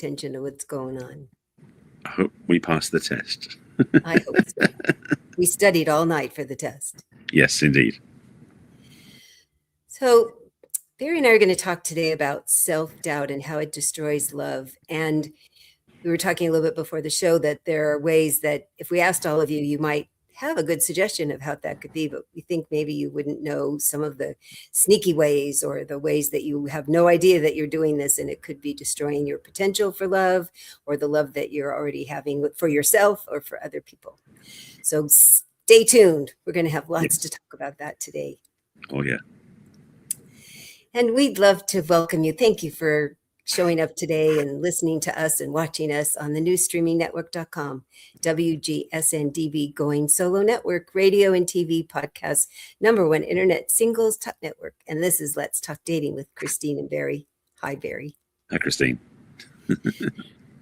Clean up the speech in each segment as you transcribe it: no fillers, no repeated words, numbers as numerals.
attention to what's going on. I hope we pass the test. I hope so. We studied all night for the test. Yes, indeed. So Barry and I are going to talk today about self-doubt and how it destroys love. And we were talking a little bit before the show that there are ways that if we asked all of you, you might have a good suggestion of how that could be, but we think maybe you wouldn't know some of the sneaky ways or the ways that you have no idea that you're doing this, and it could be destroying your potential for love or the love that you're already having for yourself or for other people. So stay tuned. We're going to have lots to talk about that today. Oh, yeah. And we'd love to welcome you. Thank you for showing up today and listening to us and watching us on the newsstreamingnetwork.com, WGSN-DB Going Solo Network, radio and TV podcast, #1 internet singles top network. And this is Let's Talk Dating with Christine and Barry. Hi, Barry. Hi, Christine.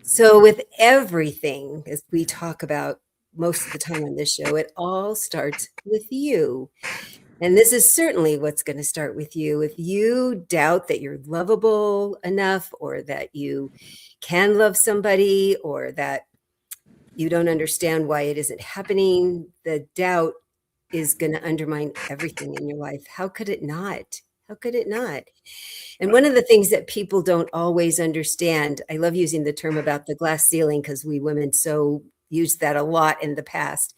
So with everything, as we talk about most of the time on this show, it all starts with you. And this is certainly what's going to start with you. If you doubt that you're lovable enough, or that you can love somebody, or that you don't understand why it isn't happening, the doubt is going to undermine everything in your life. How could it not? How could it not? And one of the things that people don't always understand, I love using the term about the glass ceiling because we women so used that a lot in the past,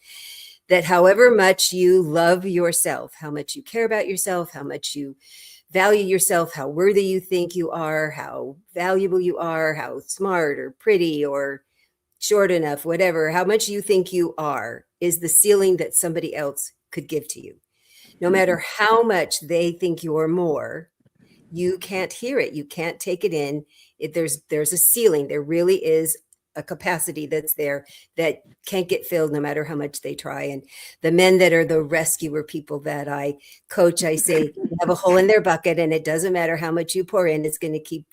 that however much you love yourself, how much you care about yourself, how much you value yourself, how worthy you think you are, how valuable you are, how smart or pretty or short enough, whatever, how much you think you are is the ceiling that somebody else could give to you. No matter how much they think you're more, you can't hear it. You can't take it in. There's a ceiling. There really is a capacity that's there that can't get filled no matter how much they try. And the men that are the rescuer people that I coach, I say, you have a hole in their bucket and it doesn't matter how much you pour in, it's going to keep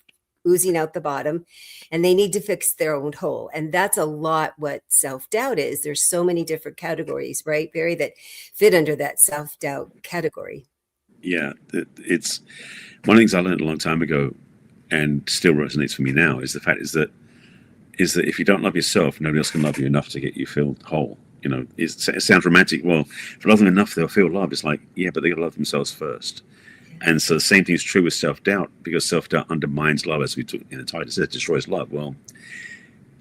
oozing out the bottom, and they need to fix their own hole. And that's a lot what self-doubt is. There's so many different categories, right, Barry, that fit under that self-doubt category. Yeah, it's one of the things I learned a long time ago and still resonates for me now is the fact is that if you don't love yourself, nobody else can love you enough to get you filled whole. You know, it sounds romantic. Well, if you love them enough, they'll feel love. It's like, yeah, but they got to love themselves first. And so the same thing is true with self-doubt, because self-doubt undermines love, as we took in the title. It says destroys love. Well,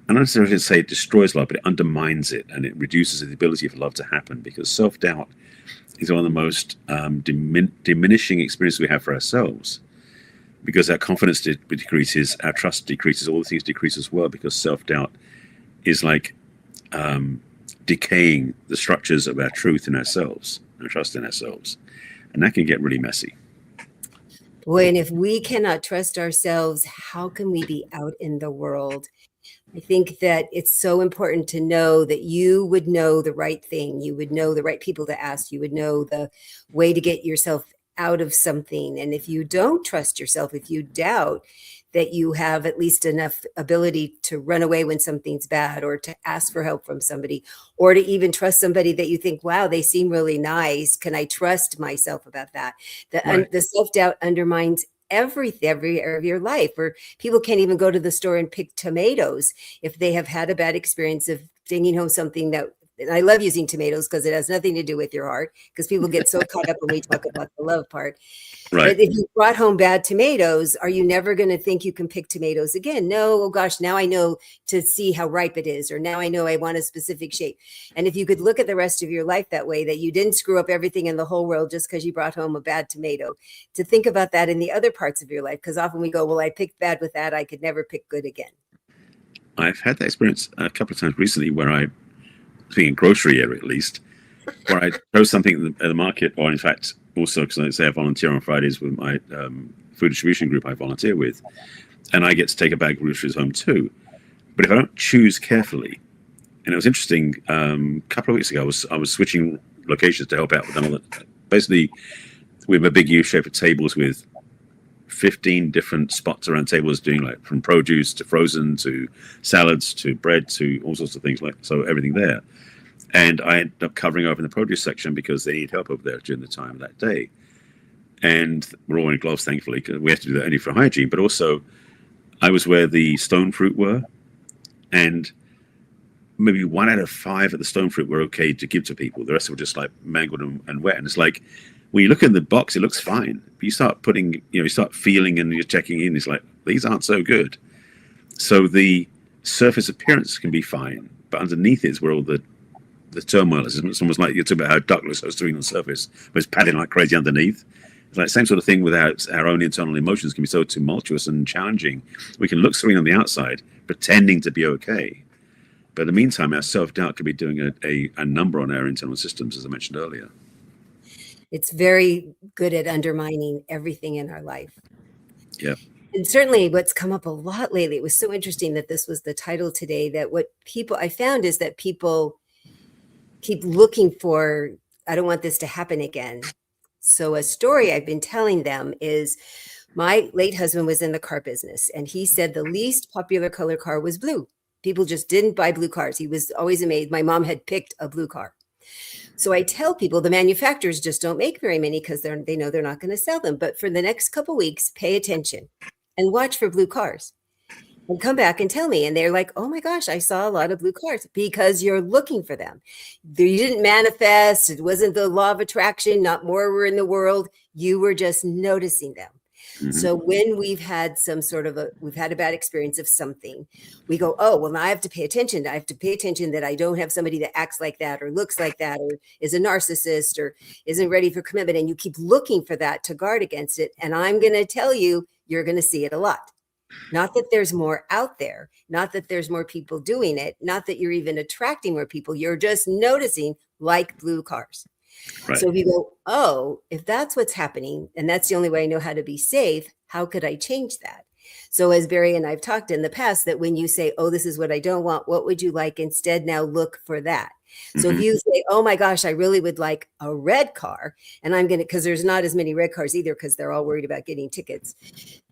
I don't necessarily say it destroys love, but it undermines it, and it reduces the ability for love to happen, because self-doubt is one of the most diminishing experiences we have for ourselves, because our confidence decreases, our trust decreases, all the things decrease as well, because self-doubt is like decaying the structures of our truth in ourselves, our trust in ourselves. And that can get really messy. Boy, and if we cannot trust ourselves, how can we be out in the world? I think that it's so important to know that you would know the right thing. You would know the right people to ask. You would know the way to get yourself out of something. And if you don't trust yourself, if you doubt that you have at least enough ability to run away when something's bad, or to ask for help from somebody, or to even trust somebody that you think, wow, they seem really nice, can I trust myself about that? The self-doubt undermines every area of your life, where people can't even go to the store and pick tomatoes if they have had a bad experience of bringing home something that, and I love using tomatoes because it has nothing to do with your heart, because people get so caught up when we talk about the love part. Right. But if you brought home bad tomatoes, are you never going to think you can pick tomatoes again? No. Oh gosh, now I know to see how ripe it is, or now I know I want a specific shape. And if you could look at the rest of your life that way, that you didn't screw up everything in the whole world just because you brought home a bad tomato, to think about that in the other parts of your life, because often we go, well, I picked bad with that, I could never pick good again. I've had that experience a couple of times recently where I, being in grocery area at least, where I chose something at the market, or in fact, also because I say I volunteer on Fridays with my food distribution group I volunteer with, and I get to take a bag of groceries home too. But if I don't choose carefully, and it was interesting, a couple of weeks ago, I was switching locations to help out with them. Basically, we have a big U-shape of tables with 15 different spots around tables, doing like from produce to frozen to salads to bread to all sorts of things, like so everything there. And I ended up covering over in the produce section because they need help over there during the time of that day. And we're all in gloves, thankfully, because we have to do that only for hygiene. But also, I was where the stone fruit were, and maybe 1 out of 5 of the stone fruit were okay to give to people. The rest were just like mangled and wet. And it's like, when you look in the box, it looks fine. But you start putting, you start feeling and you're checking in. It's like, these aren't so good. So the surface appearance can be fine, but underneath it is where all the turmoil is. It's almost like you're talking about how duck looks so serene on the surface, but it's padding like crazy underneath. It's like the same sort of thing with our own internal emotions can be so tumultuous and challenging. We can look serene on the outside, pretending to be okay. But in the meantime, our self-doubt could be doing a number on our internal systems, as I mentioned earlier. It's very good at undermining everything in our life. Yeah. And certainly what's come up a lot lately, it was so interesting that this was the title today, that what I found is that people keep looking for, I don't want this to happen again. So a story I've been telling them is, my late husband was in the car business, and he said the least popular color car was blue. People just didn't buy blue cars. He was always amazed. My mom had picked a blue car. So I tell people the manufacturers just don't make very many because they know they're not going to sell them. But for the next couple of weeks, pay attention and watch for blue cars and come back and tell me. And they're like, oh my gosh, I saw a lot of blue cars, because you're looking for them. You didn't manifest. It wasn't the law of attraction, not more were in the world. You were just noticing them. Mm-hmm. So when we've had a bad experience of something, we go, oh, well, now I have to pay attention. I have to pay attention that I don't have somebody that acts like that or looks like that or is a narcissist or isn't ready for commitment. And you keep looking for that to guard against it. And I'm going to tell you, you're going to see it a lot. Not that there's more out there, not that there's more people doing it, not that you're even attracting more people. You're just noticing, like blue cars. Right. So if you go, oh, if that's what's happening, and that's the only way I know how to be safe, how could I change that? So as Barry and I've talked in the past, that when you say, oh, this is what I don't want, what would you like instead? Now look for that. So if you say, oh my gosh, I really would like a red car, and I'm going to, because there's not as many red cars either, because they're all worried about getting tickets,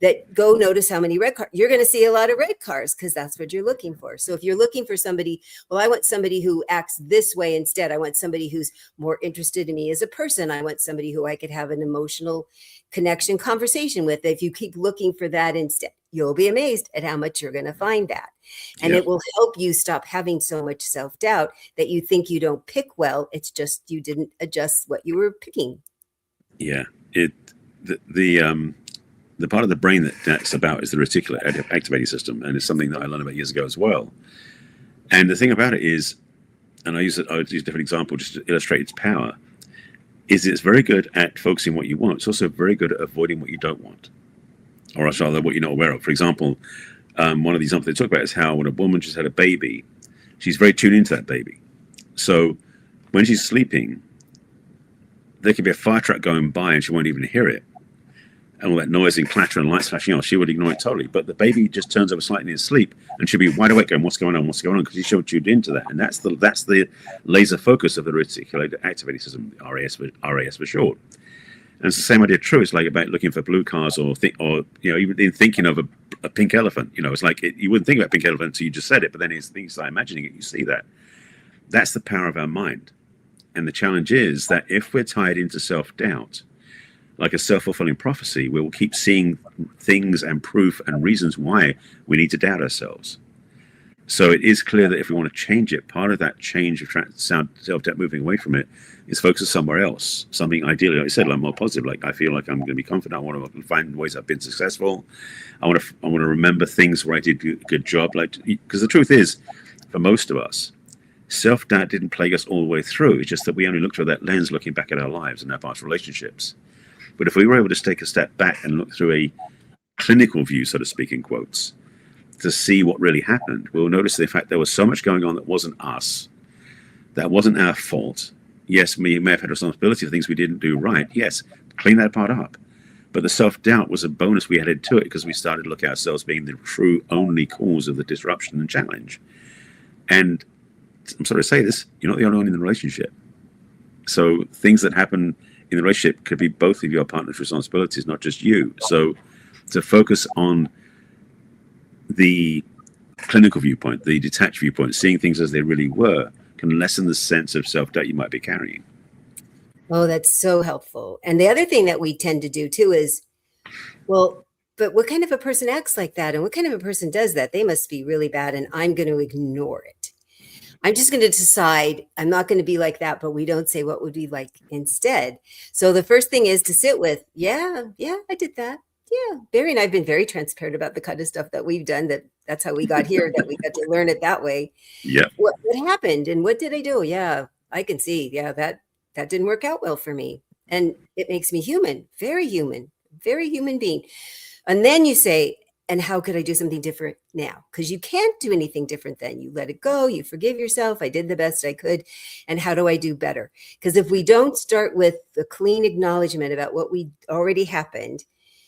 that go notice how many red cars, you're going to see a lot of red cars because that's what you're looking for. So if you're looking for somebody, well, I want somebody who acts this way instead. I want somebody who's more interested in me as a person. I want somebody who I could have an emotional connection conversation with. If you keep looking for that instead, you'll be amazed at how much you're going to find that. And it will help you stop having so much self-doubt that you think you don't pick well. It's just you didn't adjust what you were picking. Yeah. The part of the brain that's about is the reticular activating system. And it's something that I learned about years ago as well. And the thing about it is, and I use a different example just to illustrate its power, is it's very good at focusing what you want. It's also very good at avoiding what you don't want, or rather what you're not aware of. For example, one of the examples they talk about is how when a woman just had a baby, she's very tuned into that baby. So when she's sleeping, there could be a fire truck going by and she won't even hear it. And all that noise and clatter and lights flashing on, she would ignore it totally. But the baby just turns over slightly in sleep and she'll be wide awake going, what's going on? What's going on? Because she's so tuned into that. And that's the laser focus of the reticular activating system, RAS for short. And it's the same idea true. It's like about looking for blue cars or even in thinking of a pink elephant. It's like you wouldn't think about pink elephant until you just said it, but then it's things like imagining it, you see that. That's the power of our mind. And the challenge is that if we're tied into self-doubt, like a self-fulfilling prophecy, we will keep seeing things and proof and reasons why we need to doubt ourselves. So it is clear that if we want to change it, part of that change of self-doubt, moving away from it, is focus somewhere else. Something ideally, like I said, like more positive. Like I feel like I'm going to be confident. I want to find ways I've been successful. I want to remember things where I did a good job. Because the truth is, for most of us, self-doubt didn't plague us all the way through. It's just that we only looked through that lens, looking back at our lives and our past relationships. But if we were able to take a step back and look through a clinical view, so to speak, in quotes, to see what really happened, we'll notice the fact there was so much going on that wasn't us, that wasn't our fault. Yes, we may have had responsibility for things we didn't do right. Yes, clean that part up. But the self-doubt was a bonus we added to it because we started to look at ourselves being the true only cause of the disruption and challenge. And I'm sorry to say this, you're not the only one in the relationship. So things that happen in the relationship could be both of your partner's responsibilities, not just you. So to focus on the clinical viewpoint, the detached viewpoint, seeing things as they really were, can lessen the sense of self-doubt you might be carrying. Oh, that's so helpful. And the other thing that we tend to do too is, well, but what kind of a person acts like that? And what kind of a person does that? They must be really bad, and I'm going to ignore it. I'm just going to decide I'm not going to be like that, but we don't say what would be like instead. So the first thing is to sit with, yeah, I did that. Yeah, Barry and I've been very transparent about the kind of stuff that we've done. That's how we got here, that we got to learn it that way. Yeah. What happened and what did I do? Yeah, I can see. Yeah, that didn't work out well for me. And it makes me human, very human being. And then you say, and how could I do something different now? Because you can't do anything different then. You let it go. You forgive yourself. I did the best I could. And how do I do better? Because if we don't start with the clean acknowledgement about what we already happened,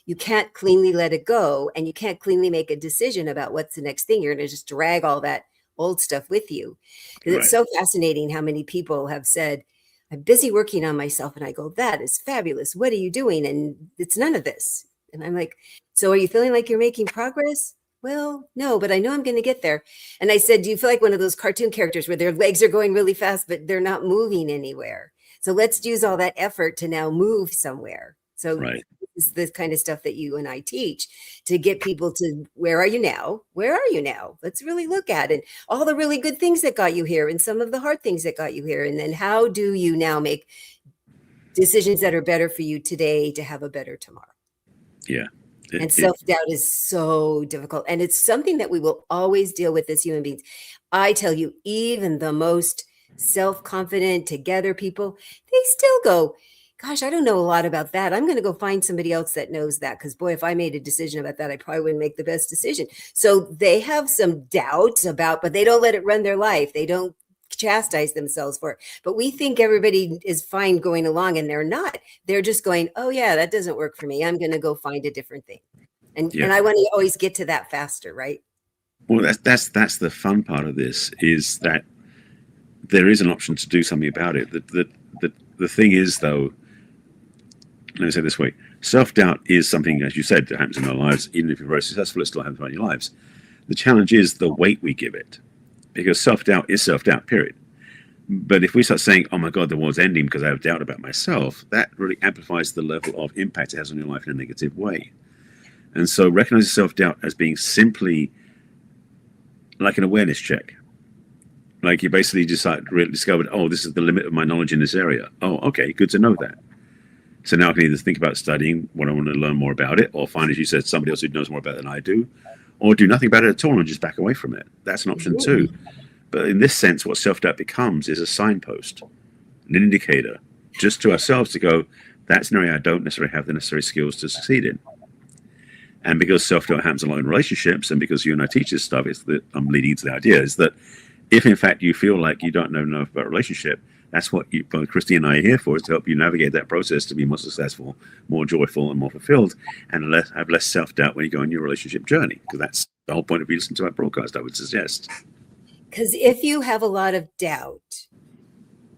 you can't cleanly let it go. And you can't cleanly make a decision about what's the next thing. You're going to just drag all that old stuff with you. Because it's so fascinating how many people have said, I'm busy working on myself. And I go, that is fabulous. What are you doing? And it's none of this. And I'm like, so are you feeling like you're making progress? Well, no, but I know I'm going to get there. And I said, do you feel like one of those cartoon characters where their legs are going really fast, but they're not moving anywhere? So let's use all that effort to now move somewhere. So this is the kind of stuff that you and I teach to get people to, where are you now? Where are you now? Let's really look at it. All the really good things that got you here and some of the hard things that got you here. And then how do you now make decisions that are better for you today to have a better tomorrow? Yeah. And self-doubt is so difficult. And it's something that we will always deal with as human beings. I tell you, even the most self-confident, together people, they still go, gosh, I don't know a lot about that. I'm going to go find somebody else that knows that. Because boy, if I made a decision about that, I probably wouldn't make the best decision. So they have some doubts about, but they don't let it run their life. They don't chastise themselves for it. But we think everybody is fine going along, and they're not. They're just going, oh yeah, that doesn't work for me. I'm going to go find a different thing. And I want to always get to that faster, right? Well, that's the fun part of this, is that there is an option to do something about it. The thing is, though, let me say it this way: self-doubt is something, as you said, that happens in our lives. Even if you're very successful, it still happens in your lives. The challenge is the weight we give it. Because self-doubt is self-doubt, period. But if we start saying, oh my God, the world's ending because I have doubt about myself, that really amplifies the level of impact it has on your life in a negative way. And so recognizing self-doubt as being simply like an awareness check. Like you basically really discovered, oh, this is the limit of my knowledge in this area. Oh, okay, good to know that. So now I can either think about studying what I want to learn more about it, or find, as you said, somebody else who knows more about it than I do, or do nothing about it at all and just back away from it. That's an option too. But in this sense, what self-doubt becomes is a signpost, an indicator, just to ourselves to go, that's an area I don't necessarily have the necessary skills to succeed in. And because self-doubt happens a lot in relationships, and because you and I teach this stuff, it's that I'm leading to the idea, is that if in fact you feel like you don't know enough about a relationship, that's what both Christy and I are here for, is to help you navigate that process to be more successful, more joyful, and more fulfilled, and have less self-doubt when you go on your relationship journey. Because that's the whole point of you listening to our broadcast, I would suggest. Because if you have a lot of doubt,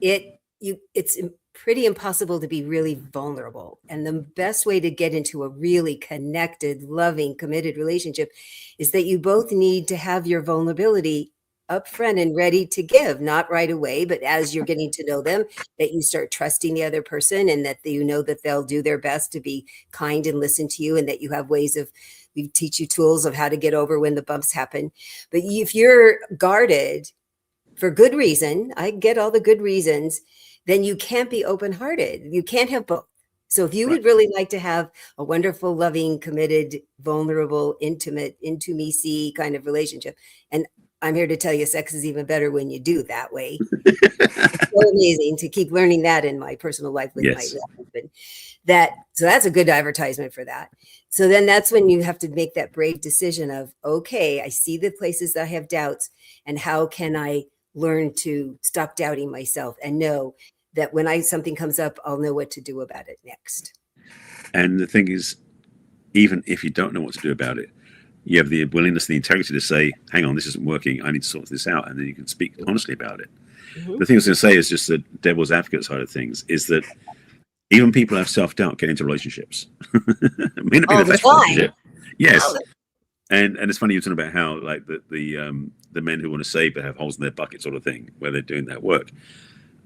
it's pretty impossible to be really vulnerable. And the best way to get into a really connected, loving, committed relationship is that you both need to have your vulnerability upfront and ready to give, not right away, but as you're getting to know them, that you start trusting the other person, and that you know that they'll do their best to be kind and listen to you, and that you have ways of, we teach you tools of how to get over when the bumps happen. But if you're guarded for good reason, I get all the good reasons, then you can't be open-hearted. You can't have both. So if you would really like to have a wonderful, loving, committed, vulnerable, intimate, intimacy kind of relationship, and I'm here to tell you sex is even better when you do that way. It's so amazing to keep learning that in my personal life with my husband. So that's a good advertisement for that. So then that's when you have to make that brave decision of, okay, I see the places that I have doubts, and how can I learn to stop doubting myself and know that when something comes up, I'll know what to do about it next. And the thing is, even if you don't know what to do about it, you have the willingness, the integrity to say, hang on, this isn't working. I need to sort this out. And then you can speak honestly about it. Mm-hmm. The thing I was going to say is just the devil's advocate side of things is that even people who have self-doubt get into relationships. It may not be the best relationship. Yes. Oh. And it's funny, you're talking about how like the men who want to save but have holes in their bucket sort of thing, where they're doing that work.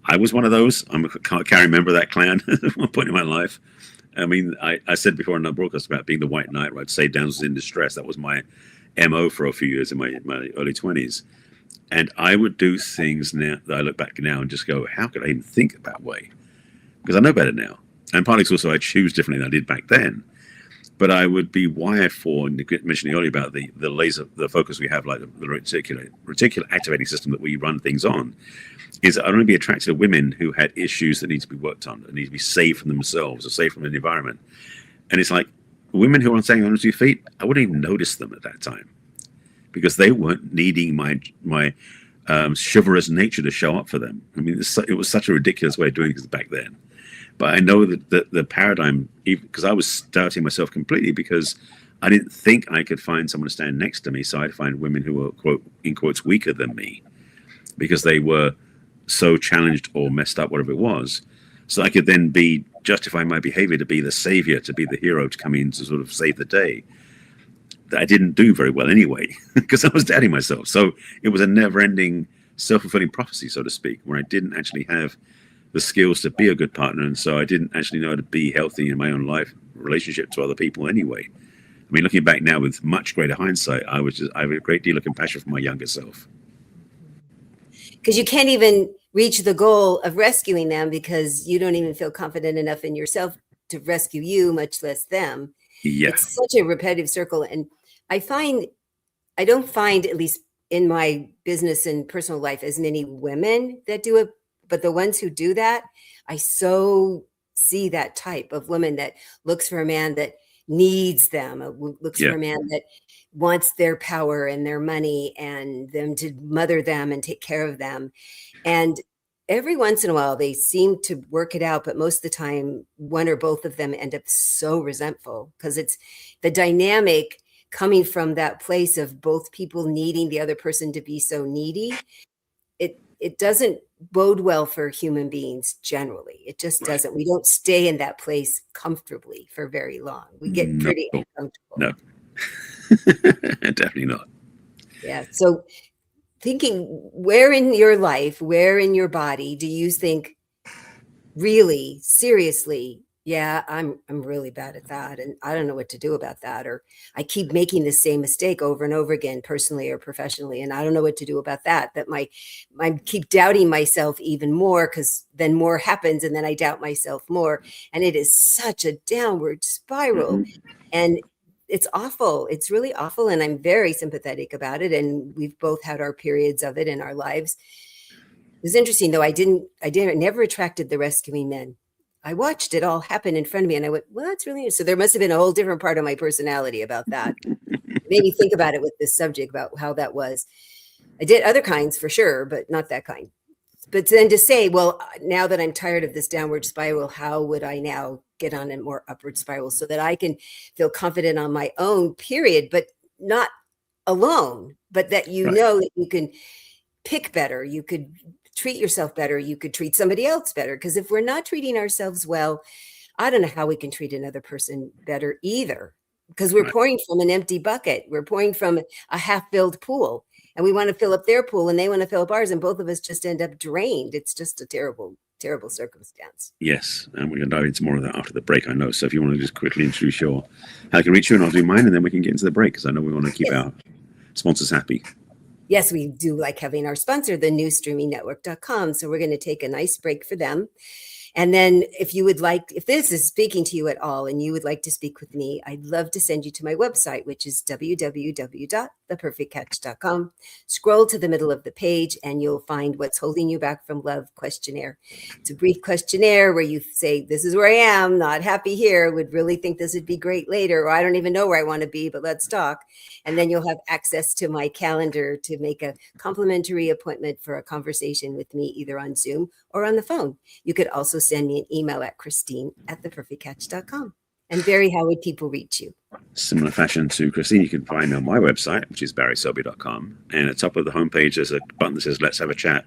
I was one of those. I can't remember that clan at one point in my life. I mean, I said before on the broadcast about being the white knight, right? Save damsels in distress. That was my MO for a few years in my early 20s. And I would do things now that I look back now and just go, how could I even think that way? Because I know better now. And partly it's also I choose differently than I did back then. But I would be wired for, and mentioning earlier about the laser, the focus we have, like the reticular activating system that we run things on, is that I'd only be attracted to women who had issues that need to be worked on, that need to be saved from themselves or saved from the environment. And it's like women who are standing on 2 feet, I wouldn't even notice them at that time because they weren't needing my chivalrous nature to show up for them. I mean, it was such a ridiculous way of doing things back then. But I know that the paradigm, because I was doubting myself completely because I didn't think I could find someone to stand next to me. So I'd find women who were, quote, in quotes, weaker than me because they were so challenged or messed up, whatever it was. So I could then justify my behavior to be the savior, to be the hero, to come in to sort of save the day. That I didn't do very well anyway because I was doubting myself. So it was a never-ending self-fulfilling prophecy, so to speak, where I didn't actually have the skills to be a good partner, and so I didn't actually know how to be healthy in my own life, relationship to other people anyway. I mean, looking back now with much greater hindsight, I have a great deal of compassion for my younger self. Because you can't even reach the goal of rescuing them because you don't even feel confident enough in yourself to rescue you, much less them. Yeah. It's such a repetitive circle. And I don't find, at least in my business and personal life, as many women that do it. But the ones who do that, I so see that type of woman that looks for a man that needs them, looks for a man that wants their power and their money and them to mother them and take care of them. And every once in a while, they seem to work it out. But most of the time, one or both of them end up so resentful because it's the dynamic coming from that place of both people needing the other person to be so needy. It doesn't bode well for human beings generally. It just doesn't. We don't stay in that place comfortably for very long. We get pretty uncomfortable. No, definitely not. Yeah. So thinking, where in your life, where in your body do you think really seriously, yeah, I'm really bad at that and I don't know what to do about that, or I keep making the same mistake over and over again, personally or professionally, and I don't know what to do about that. That I keep doubting myself even more because then more happens and then I doubt myself more, and it is such a downward spiral. And it's awful. It's really awful, and I'm very sympathetic about it, and we've both had our periods of it in our lives. It was interesting though. I never attracted the rescuing men. I watched it all happen in front of me and I went, well, that's really interesting. So there must have been a whole different part of my personality about that. It made me think about it with this subject, about how that was. I did other kinds for sure, but not that kind. But then to say, well, now that I'm tired of this downward spiral, how would I now get on a more upward spiral so that I can feel confident on my own, period, but not alone, but that you know that you can pick better, you could treat yourself better, you could treat somebody else better. Because if we're not treating ourselves well, I don't know how we can treat another person better either. Because we're pouring from an empty bucket. We're pouring from a half-filled pool. And we want to fill up their pool and they want to fill up ours. And both of us just end up drained. It's just a terrible, terrible circumstance. Yes. And we're going to dive into more of that after the break, I know. So if you want to just quickly introduce how I can reach you, and I'll do mine, and then we can get into the break because I know we want to keep our sponsors happy. Yes, we do like having our sponsor, the newstreamingnetwork.com. So we're going to take a nice break for them. And then if this is speaking to you at all and you would like to speak with me, I'd love to send you to my website, which is www.theperfectcatch.com. Scroll to the middle of the page and you'll find What's Holding You Back from Love questionnaire. It's a brief questionnaire where you say, this is where I am, not happy here, would really think this would be great later, or I don't even know where I want to be, but let's talk. And then you'll have access to my calendar to make a complimentary appointment for a conversation with me, either on Zoom or on the phone. You could also send me an email at Christine@theperfectcatch.com. And Barry, how would people reach you? Similar fashion to Christine, you can find me on my website, which is barryselby.com. And at the top of the homepage, there's a button that says, let's have a chat.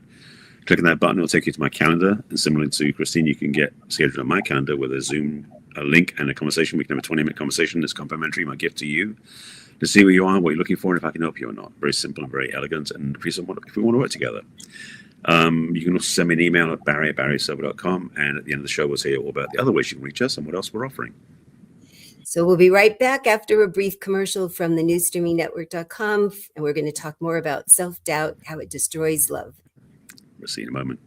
Click on that button, it'll take you to my calendar. And similar to Christine, you can get scheduled on my calendar with a Zoom link and a conversation. We can have a 20-minute conversation that's complimentary, my gift to you, to see where you are, what you're looking for, and if I can help you or not. Very simple and very elegant, and if we want to work together. You can also send me an email at barry@barrysilver.com. And at the end of the show, we'll tell you all about the other ways you can reach us and what else we're offering. So we'll be right back after a brief commercial from the newsstreamingnetwork.com, and we're going to talk more about self-doubt, how it destroys love. We'll see you in a moment.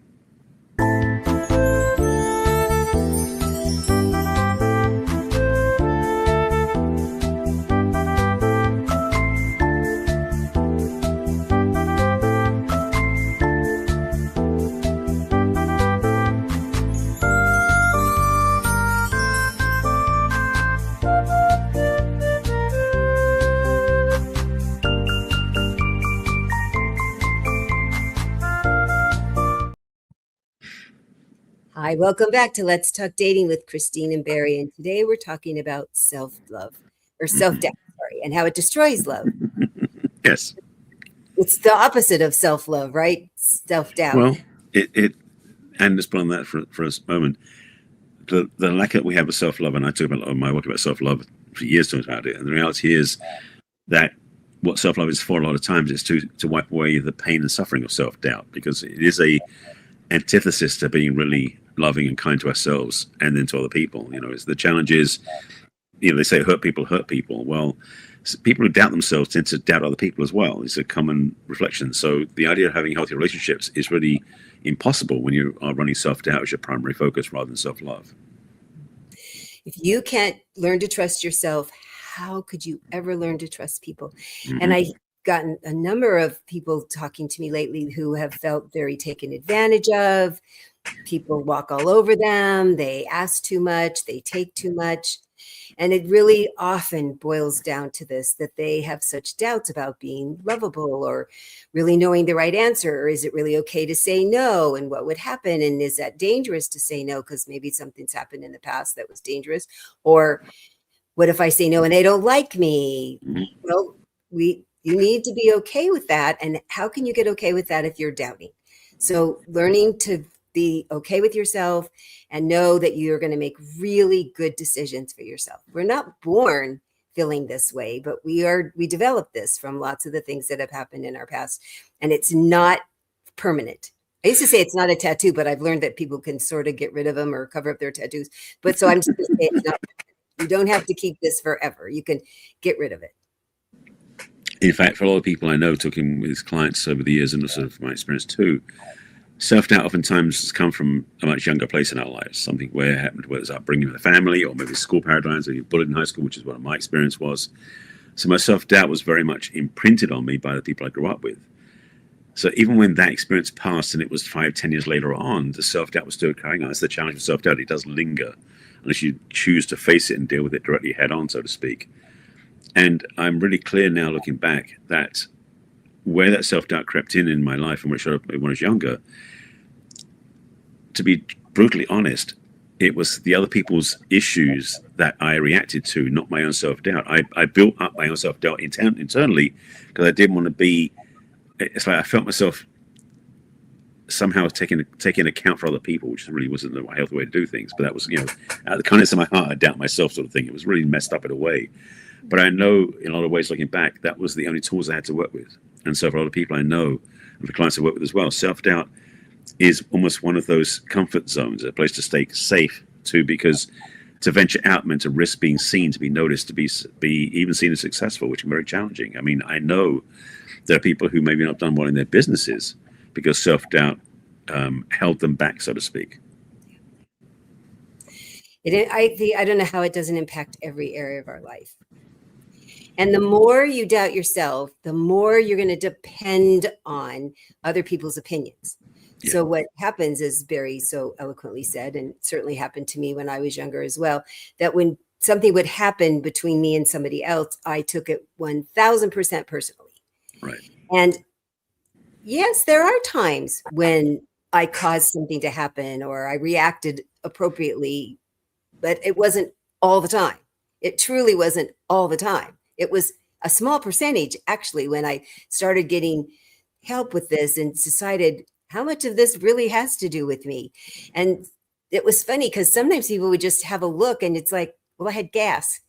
Hi, welcome back to Let's Talk Dating with Christine and Barry. And today we're talking about self-love or self-doubt, and how it destroys love. Yes. It's the opposite of self-love, right? Self-doubt. Well, and just on that for a moment, the lack that we have of self-love, and I talk about a lot of my work about self-love for years talking about it, and the reality is that what self-love is for a lot of times is to wipe away the pain and suffering of self-doubt, because it is a antithesis to being really loving and kind to ourselves and then to other people. It's the challenge is, they say hurt people. Well, people who doubt themselves tend to doubt other people as well. It's a common reflection. So the idea of having healthy relationships is really impossible when you are running self-doubt as your primary focus rather than self-love. If you can't learn to trust yourself, how could you ever learn to trust people? Mm-hmm. And I've gotten a number of people talking to me lately who have felt very taken advantage of. People walk all over them. They ask too much. They take too much. And it really often boils down to this, that they have such doubts about being lovable or really knowing the right answer. Or is it really okay to say no? And what would happen? And is that dangerous to say no? Because maybe something's happened in the past that was dangerous. Or what if I say no and they don't like me? Mm-hmm. Well, you need to be okay with that. And how can you get okay with that if you're doubting? So learning to be okay with yourself and know that you're going to make really good decisions for yourself. We're not born feeling this way, but we develop this from lots of the things that have happened in our past, and it's not permanent. I used to say it's not a tattoo, but I've learned that people can sort of get rid of them or cover up their tattoos. But so I'm just going to say it's not. You don't have to keep this forever. You can get rid of it. In fact, for a lot of people I know, talking with clients over the years, and also from my experience too, self-doubt oftentimes has come from a much younger place in our lives, something where it happened, whether it's upbringing with a family or maybe school paradigms, or you bullied in high school, which is what my experience was. So my self-doubt was very much imprinted on me by the people I grew up with. So even when that experience passed and it was 5-10 years later on, the self-doubt was still occurring. That's the challenge of self-doubt. It does linger unless you choose to face it and deal with it directly head on, so to speak. And I'm really clear now, looking back, that where that self-doubt crept in my life and which when I was younger, to be brutally honest, it was the other people's issues that I reacted to, not my own self-doubt. I built up my own self-doubt internally because I didn't want to be, it's like I felt myself somehow taking account for other people, which really wasn't the healthy way to do things. But that was, out of the kindness of my heart, I doubt myself sort of thing. It was really messed up in a way. But I know in a lot of ways, looking back, that was the only tools I had to work with. And so for a lot of people I know, and for clients I work with as well, self-doubt is almost one of those comfort zones, a place to stay safe too, because to venture out meant to risk being seen, to be noticed, to be even seen as successful, which is very challenging. I mean, I know there are people who maybe not done well in their businesses because self-doubt held them back, so to speak. I don't know how it doesn't impact every area of our life. And the more you doubt yourself, the more you're going to depend on other people's opinions. Yeah. So what happens, as Barry so eloquently said, and certainly happened to me when I was younger as well, that when something would happen between me and somebody else, I took it 1000% personally. Right. And yes, there are times when I caused something to happen or I reacted appropriately, but it wasn't all the time. It truly wasn't all the time. It was a small percentage, actually, when I started getting help with this and decided how much of this really has to do with me. And it was funny because sometimes people would just have a look and it's like, well, I had gas.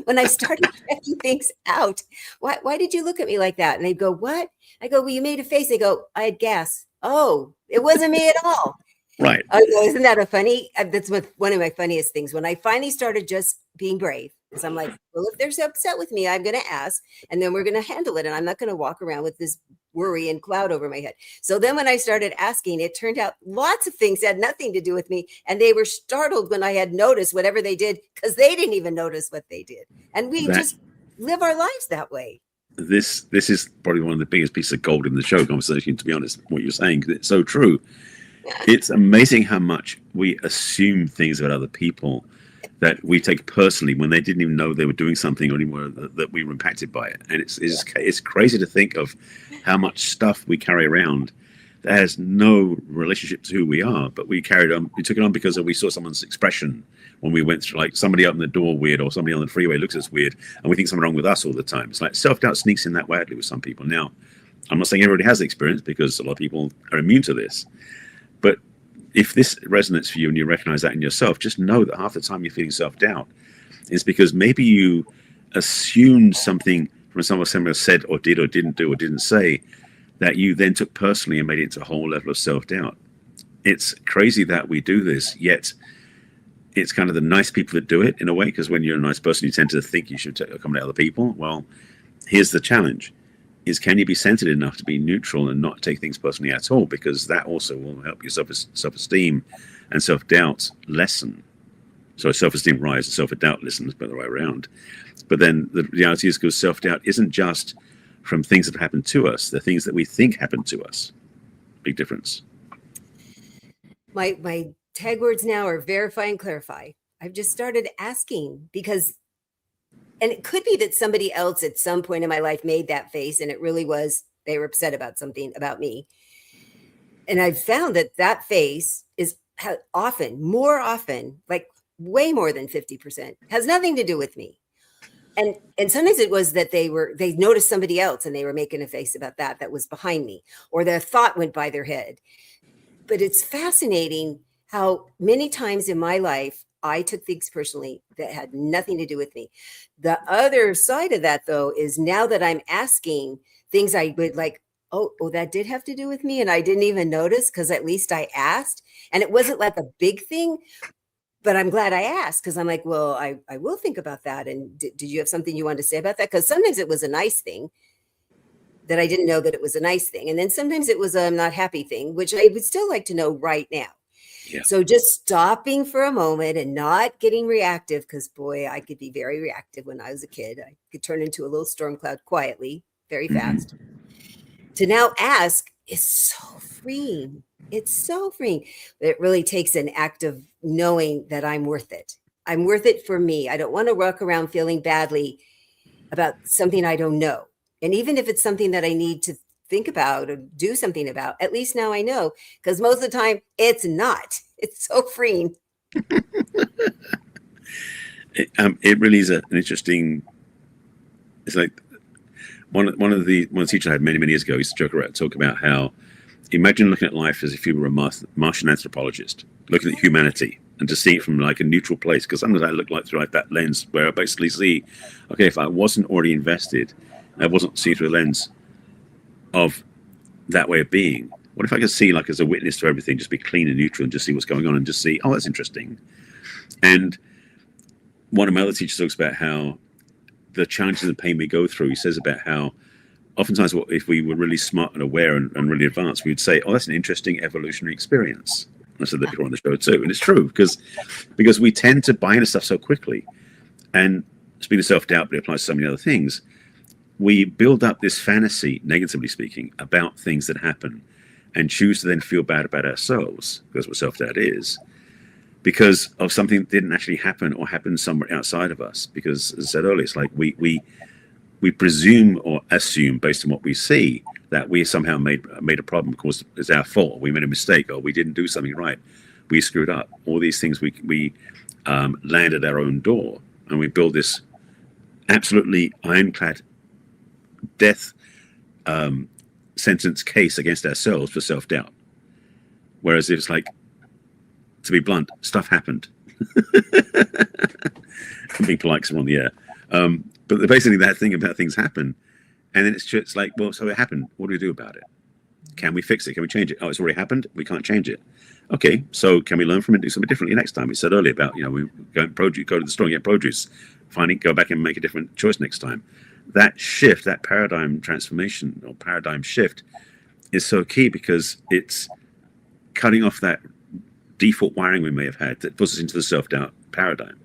when I started checking things out. Why did you look at me like that? And they'd go, what? I go, well, you made a face. They go, I had gas. Oh, it wasn't me at all. Right. I go, isn't that a funny? That's one of my funniest things. When I finally started just being brave, because I'm like, well, if they're so upset with me, I'm going to ask, and then we're going to handle it. And I'm not going to walk around with this worry and cloud over my head. So then when I started asking, it turned out lots of things had nothing to do with me. And they were startled when I had noticed whatever they did, because they didn't even notice what they did. And we just live our lives that way. This is probably one of the biggest pieces of gold in the show conversation, to be honest, what you're saying, because it's so true. It's amazing how much we assume things about other people that we take personally when they didn't even know they were doing something or anywhere that we were impacted by it. And it's crazy to think of how much stuff we carry around that has no relationship to who we are, but we carried on. We took it on because we saw someone's expression when we went through, like somebody opened the door weird, or somebody on the freeway looks at us weird, and we think something wrong with us all the time. It's like self-doubt sneaks in that widely with some people. Now, I'm not saying everybody has the experience, because a lot of people are immune to this. But if this resonates for you and you recognize that in yourself, just know that half the time you're feeling self-doubt is because maybe you assumed something from someone said or did or didn't do or didn't say that you then took personally and made it into a whole level of self-doubt. It's crazy that we do this, yet it's kind of the nice people that do it in a way, because when you're a nice person, you tend to think you should accommodate other people. Well, here's the challenge. Is can you be sensitive enough to be neutral and not take things personally at all? Because that also will help your self-esteem and self-doubt lessen. So self-esteem rise and self-doubt lessens, but the way around. But then the reality is, because self-doubt isn't just from things that have happened to us, they're things that we think happened to us. Big difference. My tag words now are verify and clarify. I've just started asking because, and it could be that somebody else at some point in my life made that face, and it really was, they were upset about something about me. And I've found that face is more often, like way more than 50%, has nothing to do with me. And sometimes it was that they noticed somebody else and they were making a face about that was behind me, or their thought went by their head. But it's fascinating how many times in my life I took things personally that had nothing to do with me. The other side of that, though, is now that I'm asking things I would like, oh, that did have to do with me, and I didn't even notice because at least I asked. And it wasn't like a big thing, but I'm glad I asked, because I'm like, well, I will think about that. And did you have something you wanted to say about that? Because sometimes it was a nice thing that I didn't know that it was a nice thing. And then sometimes it was a not happy thing, which I would still like to know right now. Yeah. So just stopping for a moment and not getting reactive, because boy, I could be very reactive when I was a kid. I could turn into a little storm cloud quietly, very fast. To now ask is so freeing. It's so freeing. It really takes an act of knowing that I'm worth it. I'm worth it for me. I don't want to walk around feeling badly about something I don't know. And even if it's something that I need to think about or do something about, at least now I know, because most of the time it's not. It's so freeing. It really is an interesting. It's like one of the teachers I had many years ago used to joke around, talk about how, imagine looking at life as if you were a Martian anthropologist, looking at humanity and to see it from like a neutral place. Because sometimes I look like through like that lens where I basically see, okay, if I wasn't already invested, I wasn't seeing through the lens of that way of being. What if I could see, like, as a witness to everything, just be clean and neutral and just see what's going on and just see, oh, that's interesting. And one of my other teachers talks about how the challenges and pain we go through, he says about how oftentimes if we were really smart and aware and really advanced, we would say, oh, that's an interesting evolutionary experience. I said that before on the show too. And it's true, because we tend to buy into stuff so quickly. And speaking of self-doubt, but it applies to so many other things, we build up this fantasy, negatively speaking, about things that happen and choose to then feel bad about ourselves, because what self-doubt is, because of something that didn't actually happen or happened somewhere outside of us. Because, as I said earlier, it's like we presume or assume based on what we see that we somehow made a problem because it's our fault, we made a mistake, or we didn't do something right, we screwed up. All these things we land at our own door, and we build this absolutely ironclad death sentence case against ourselves for self-doubt. Whereas it's like, to be blunt, stuff happened. I'm being polite because I'm on the air. But basically that thing about things happen, and then it's just like, well, so it happened. What do we do about it? Can we fix it? Can we change it? Oh, it's already happened. We can't change it. Okay, so can we learn from it and do something differently next time? We said earlier about, we go to the store and get produce, go back and make a different choice next time. That shift, that paradigm transformation or paradigm shift is so key because it's cutting off that default wiring we may have had that puts us into the self-doubt paradigm.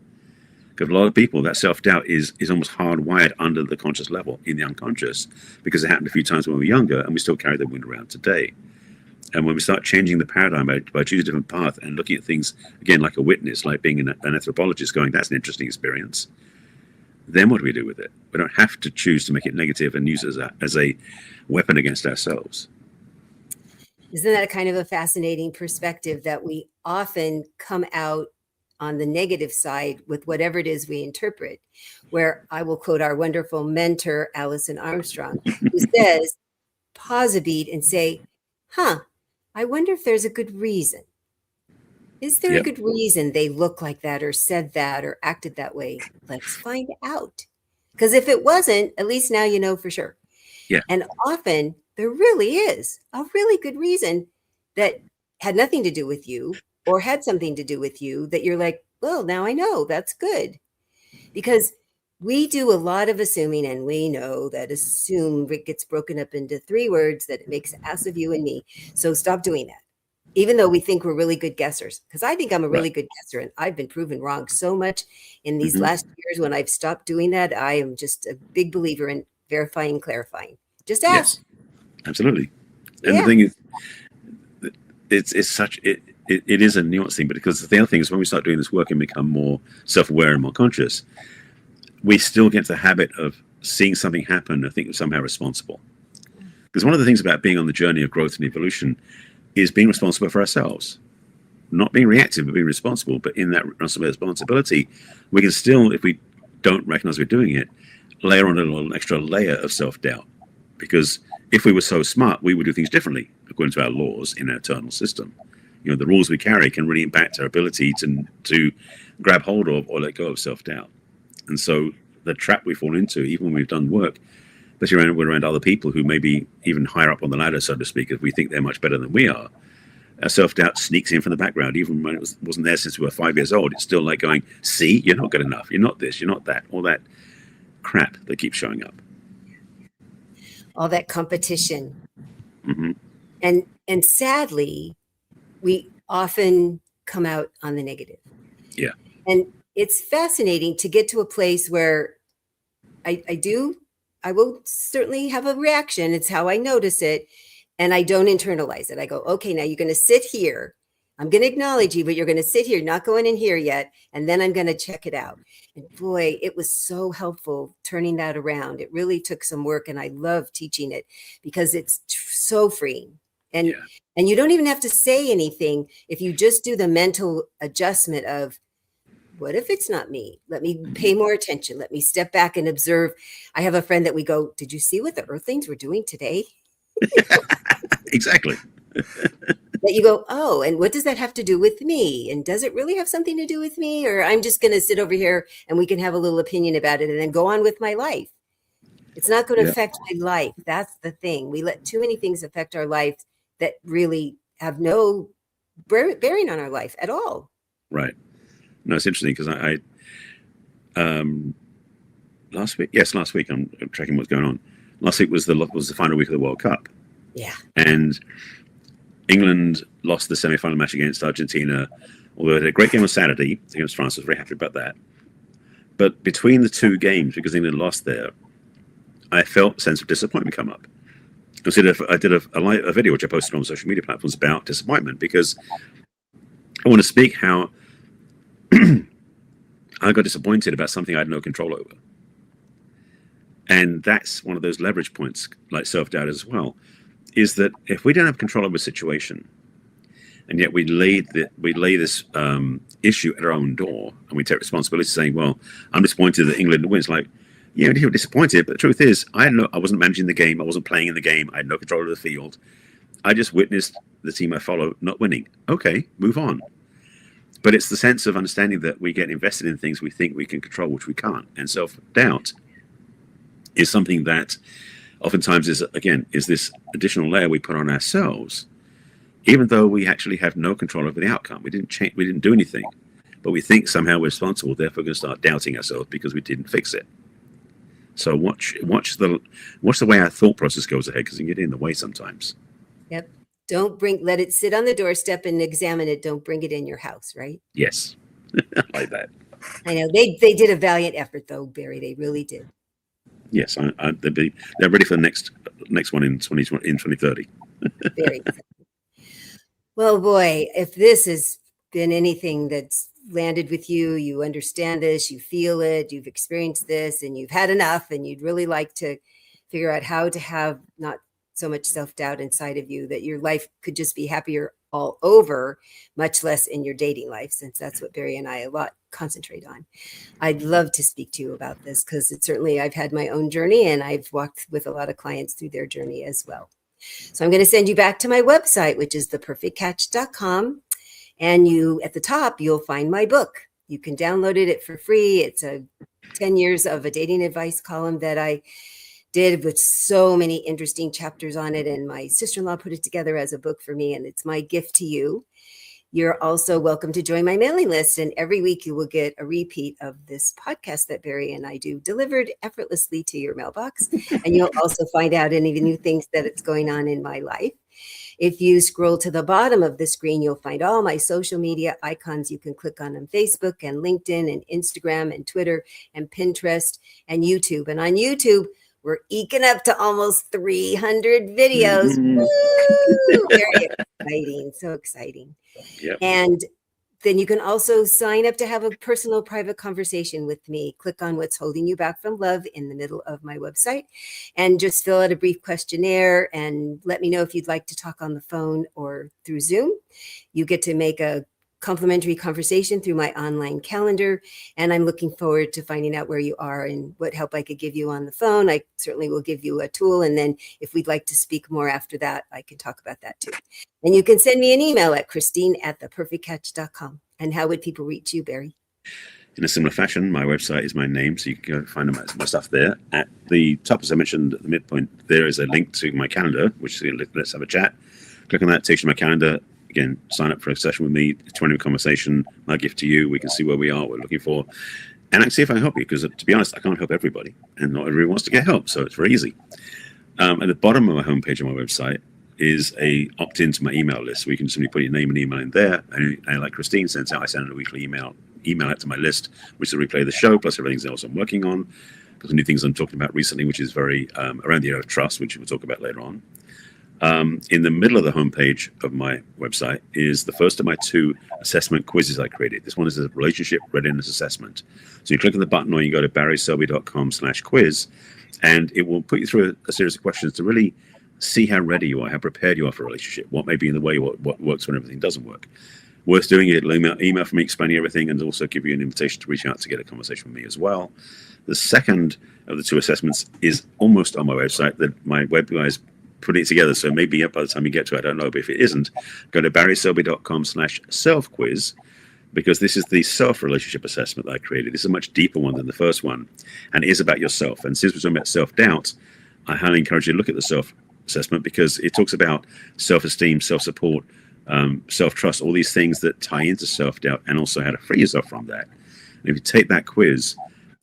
Because a lot of people, that self-doubt is almost hardwired under the conscious level in the unconscious because it happened a few times when we were younger and we still carry the wound around today. And when we start changing the paradigm by choosing a different path and looking at things, again, like a witness, like being an anthropologist going, that's an interesting experience, then what do we do with it? We don't have to choose to make it negative and use it as a weapon against ourselves. Isn't that a kind of a fascinating perspective that we often come out on the negative side with whatever it is we interpret, where I will quote our wonderful mentor, Alison Armstrong, who says, pause a beat and say, I wonder if there's a good reason. Is there a good reason they look like that or said that or acted that way? Let's find out. Because if it wasn't, at least now you know for sure. Yeah. And often there really is a really good reason that had nothing to do with you or had something to do with you that you're like, well, now I know, that's good. Because we do a lot of assuming, and we know that assume gets broken up into 3 words that it makes an ass of you and me. So stop doing that. Even though we think we're really good guessers, because I think I'm a really good guesser and I've been proven wrong so much in these last years. When I've stopped doing that, I am just a big believer in verifying and clarifying. Just ask. Yes, absolutely. And the thing is, it is a nuanced thing, but because the other thing is when we start doing this work and become more self-aware and more conscious, we still get the habit of seeing something happen and think we're somehow responsible. Because one of the things about being on the journey of growth and evolution is being responsible for ourselves, not being reactive, but being responsible. But in that responsibility, we can still, if we don't recognize we're doing it, layer on a little extra layer of self-doubt. Because if we were so smart, we would do things differently according to our laws in our eternal system. The rules we carry can really impact our ability to grab hold of or let go of self-doubt. And so the trap we fall into, even when we've done work, especially when we're around other people who may be even higher up on the ladder, so to speak, if we think they're much better than we are, our self-doubt sneaks in from the background. Even when it wasn't there since we were 5 years old, it's still like going, see, you're not good enough. You're not this, you're not that. All that crap that keeps showing up. All that competition. And sadly, we often come out on the negative. Yeah. And it's fascinating to get to a place where I will certainly have a reaction. It's how I notice it. And I don't internalize it. I go, okay, now you're going to sit here. I'm going to acknowledge you, but you're going to sit here, not going in here yet. And then I'm going to check it out. And boy, it was so helpful turning that around. It really took some work. And I love teaching it because it's so freeing. And you don't even have to say anything if you just do the mental adjustment of, what if it's not me? Let me pay more attention. Let me step back and observe. I have a friend that we go, did you see what the Earthlings were doing today? Exactly. That you go, oh, and what does that have to do with me? And does it really have something to do with me? Or I'm just going to sit over here and we can have a little opinion about it and then go on with my life. It's not going to affect my life. That's the thing. We let too many things affect our life that really have no bearing on our life at all. Right. No, it's interesting because I last week I'm tracking what's going on. Last week was the final week of the World Cup. Yeah. And England lost the semi-final match against Argentina, although they had a great game on Saturday against France. I was very happy about that. But between the 2 games, because England lost there, I felt a sense of disappointment come up. I did a video which I posted on social media platforms about disappointment because I want to speak how I got disappointed about something I had no control over. And that's one of those leverage points, like self-doubt as well, is that if we don't have control over a situation, and yet we lay this issue at our own door, and we take responsibility saying, well, I'm disappointed that England wins. Like, yeah, you're disappointed, but the truth is, I wasn't managing the game, I wasn't playing in the game, I had no control of the field. I just witnessed the team I follow not winning. Okay, move on. But it's the sense of understanding that we get invested in things we think we can control, which we can't. And self-doubt is something that oftentimes is this additional layer we put on ourselves, even though we actually have no control over the outcome. We didn't change, we didn't do anything, but we think somehow we're responsible. Therefore, we're going to start doubting ourselves because we didn't fix it. So watch the way our thought process goes ahead, because it can get in the way sometimes. Yep. Let it sit on the doorstep and examine it. Don't bring it in your house, right? Yes. I like that. I know they did a valiant effort though, Barry. They really did. Yes, they're ready for the next one in 2030. Very exciting. Well, boy, if this has been anything that's landed with you, you understand this, you feel it, you've experienced this, and you've had enough, and you'd really like to figure out how to have not so much self-doubt inside of you, that your life could just be happier all over, much less in your dating life, since that's what Barry and I a lot concentrate on. I'd love to speak to you about this, because it's certainly, I've had my own journey, and I've walked with a lot of clients through their journey as well. So I'm going to send you back to my website, which is theperfectcatch.com. And at the top, you'll find my book. You can download it for free. It's a 10 years of a dating advice column that I did with so many interesting chapters on it. And my sister-in-law put it together as a book for me. And it's my gift to you. You're also welcome to join my mailing list. And every week you will get a repeat of this podcast that Barry and I do, delivered effortlessly to your mailbox. And you'll also find out any of the new things that it's going on in my life. If you scroll to the bottom of the screen, you'll find all my social media icons. You can click on Facebook and LinkedIn and Instagram and Twitter and Pinterest and YouTube. And on YouTube, we're eking up to almost 300 videos. Woo! Very exciting. So exciting. Yep. And then you can also sign up to have a personal private conversation with me. Click on what's holding you back from love in the middle of my website and just fill out a brief questionnaire and let me know if you'd like to talk on the phone or through Zoom. You get to make a complimentary conversation through my online calendar. And I'm looking forward to finding out where you are and what help I could give you on the phone. I certainly will give you a tool. And then if we'd like to speak more after that, I can talk about that too. And you can send me an email at Christine@theperfectcatch.com. And how would people reach you, Barry? In a similar fashion, my website is my name, so you can go find my stuff there. At the top, as I mentioned, at the midpoint, there is a link to my calendar, which is let's have a chat. Click on that, takes you to my calendar. Again, sign up for a session with me, 20-minute conversation, my gift to you. We can see where we are, what we're looking for, and I can see if I can help you, because to be honest, I can't help everybody, and not everyone wants to get help, so it's very easy. At the bottom of my homepage on my website is a opt-in to my email list, where you can simply put your name and email in there, and like Christine sends out, I send out a weekly email out to my list, which is a replay of the show, plus everything else I'm working on, because the new things I'm talking about recently, which is very around the area of trust, which we'll talk about later on. In the middle of the homepage of my website is the first of my 2 assessment quizzes I created. This one is a relationship readiness assessment. So you click on the button, or you go to barryselby.com/quiz, and it will put you through a series of questions to really see how ready you are, how prepared you are for a relationship, what may be in the way, what works when everything doesn't work. Worth doing it. Email from me explaining everything, and also give you an invitation to reach out to get a conversation with me as well. The second of the 2 assessments is almost on my website. That my web guys putting it together, so maybe by the time you get to it, I don't know, but if it isn't, go to barryselby.com/self-quiz, because this is the self-relationship assessment that I created. This is a much deeper one than the first one, and it is about yourself. And since we're talking about self-doubt, I highly encourage you to look at the self-assessment, because it talks about self-esteem, self-support, self-trust, all these things that tie into self-doubt, and also how to free yourself from that. And if you take that quiz,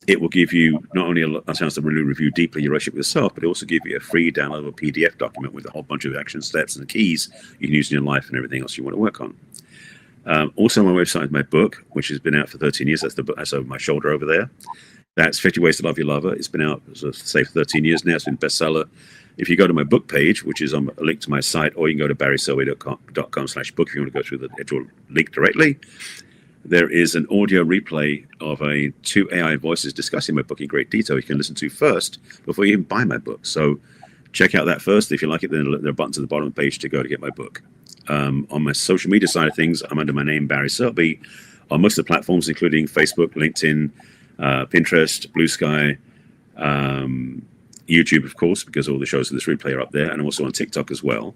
it will give you not only a chance to really review deeply your relationship with yourself, but it also give you a free downloadable PDF document with a whole bunch of action steps and keys you can use in your life and everything else you want to work on. Also on my website is my book, which has been out for 13 years. That's the book that's over my shoulder over there. That's 50 Ways to Love Your Lover. It's been out, say, for 13 years now. It's been a bestseller. If you go to my book page, which is on a link to my site, or you can go to barryselby.com/book if you want to go through the actual link directly, there is an audio replay of 2 AI voices discussing my book in great detail you can listen to first before you even buy my book. So check out that first. If you like it, then there are buttons at the bottom of the page to go to get my book. On my social media side of things, I'm under my name, Barry Selby, on most of the platforms, including Facebook, LinkedIn, Pinterest, Blue Sky, YouTube, of course, because all the shows of this replay are up there, and also on TikTok as well.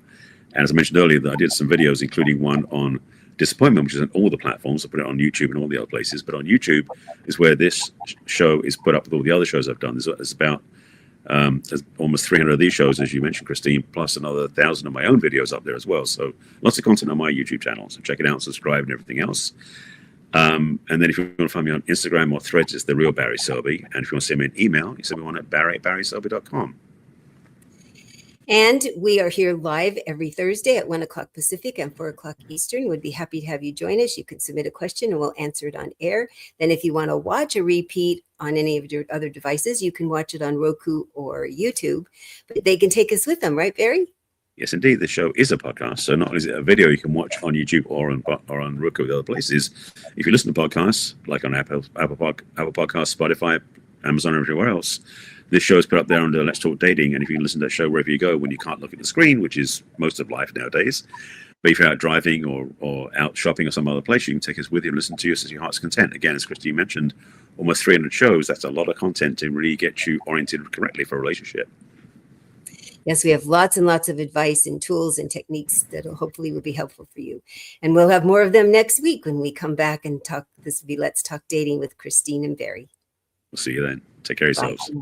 And as I mentioned earlier, that I did some videos, including one on Disappointment, which is on all the platforms. I put it on YouTube and all the other places. But on YouTube is where this show is put up with all the other shows I've done. There's about there's almost 300 of these shows, as you mentioned, Christine, plus another 1,000 of my own videos up there as well. So lots of content on my YouTube channel. So check it out, subscribe, and everything else. And then if you want to find me on Instagram or Threads, it's The Real Barry Selby. And if you want to send me an email, you send me one at barry@barryselby.com. And we are here live every Thursday at 1 o'clock Pacific and 4 o'clock Eastern. We'd be happy to have you join us. You can submit a question and we'll answer it on air. Then if you want to watch a repeat on any of your other devices, you can watch it on Roku or YouTube. But they can take us with them, right, Barry? Yes, indeed. The show is a podcast. So not only is it a video you can watch on YouTube or on Roku or other places, if you listen to podcasts, like on Apple Podcasts, Spotify, Amazon, and everywhere else, this show is put up there under Let's Talk Dating. And if you can listen to that show wherever you go when you can't look at the screen, which is most of life nowadays, but if you're out driving or out shopping or some other place, you can take us with you and listen to us as your heart's content. Again, as Christine mentioned, almost 300 shows. That's a lot of content to really get you oriented correctly for a relationship. Yes, we have lots and lots of advice and tools and techniques that hopefully will be helpful for you. And we'll have more of them next week when we come back and talk. This will be Let's Talk Dating with Christine and Barry. We'll see you then. Take care of yourselves. Bye.